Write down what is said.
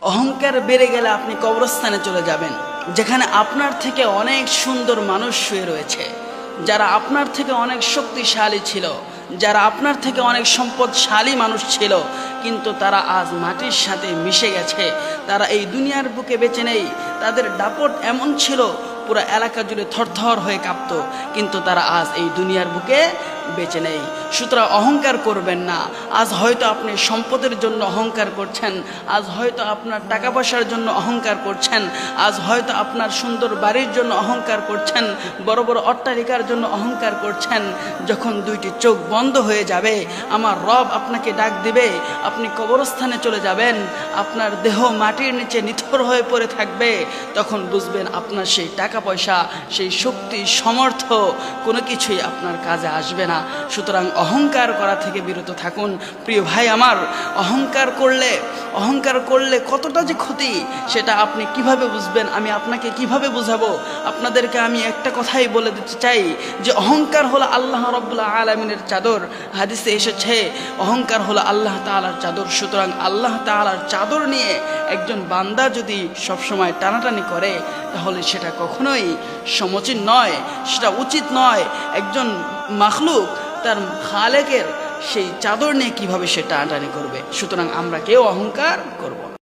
অহংকার বেড়ে গেলে আপনি কবরস্থানে চলে যাবেন, যেখানে আপনার থেকে অনেক সুন্দর মানুষ শুয়ে রয়েছে, যারা আপনার থেকে অনেক শক্তিশালী ছিল, যারা আপনার থেকে অনেক সম্পদশালী মানুষ ছিল, কিন্তু তারা আজ মাটির সাথে মিশে গেছে। তারা এই দুনিয়ার বুকে বেঁচে নেই। তাদের দাপট এমন ছিল পুরো এলাকা জুড়ে থরথর হয়ে কাঁপত, কিন্তু তারা আজ এই দুনিয়ার বুকে বেঁচে নেই। সুতরাং অহংকার করবেন না। আজ হয়তো আপনি সম্পদের জন্য অহংকার করছেন, আজ হয়তো আপনার টাকা পয়সার জন্য অহংকার করছেন, আজ হয়তো আপনার সুন্দর বাড়ির জন্য অহংকার করছেন, বড় বড় অট্টালিকার জন্য অহংকার করছেন। যখন দুইটি চোখ বন্ধ হয়ে যাবে, আমার রব আপনাকে ডাক দিবে, আপনি কবরস্থানে চলে যাবেন, আপনার দেহ মাটির নিচে নিথর হয়ে পড়ে থাকবে, তখন বুঝবেন আপনার সেই টাকা পয়সা, সেই শক্তি, সমর্থ কোনো কিছুই আপনার কাজে আসবে না। সুতরাং অহংকার করা থেকে বিরত থাকুন। প্রিয় ভাই আমার, অহংকার করলে কতটা যে ক্ষতি সেটা আপনি কিভাবে বুঝবেন, আমি আপনাকে কিভাবে বুঝাবো? আপনাদেরকে আমি একটা কথাই বলে দিতে চাই যে অহংকার হলো আল্লাহ রাব্বুল আলামিনের চাদর। হাদিসে এসেছে অহংকার হলো আল্লাহ তাআলার চাদর। সুতরাং আল্লাহ তাআলার চাদর নিয়ে একজন বান্দা যদি সবসময় টানাটানি করে, তাহলে সেটা কখনোই সমীচীন নয়, সেটা উচিত নয়। একজন মাখলুক তার খালেকের সেই চাদর নিয়ে কিভাবে সে টানাটানি করবে? সুতরাং আমরা কেউ অহংকার করব না।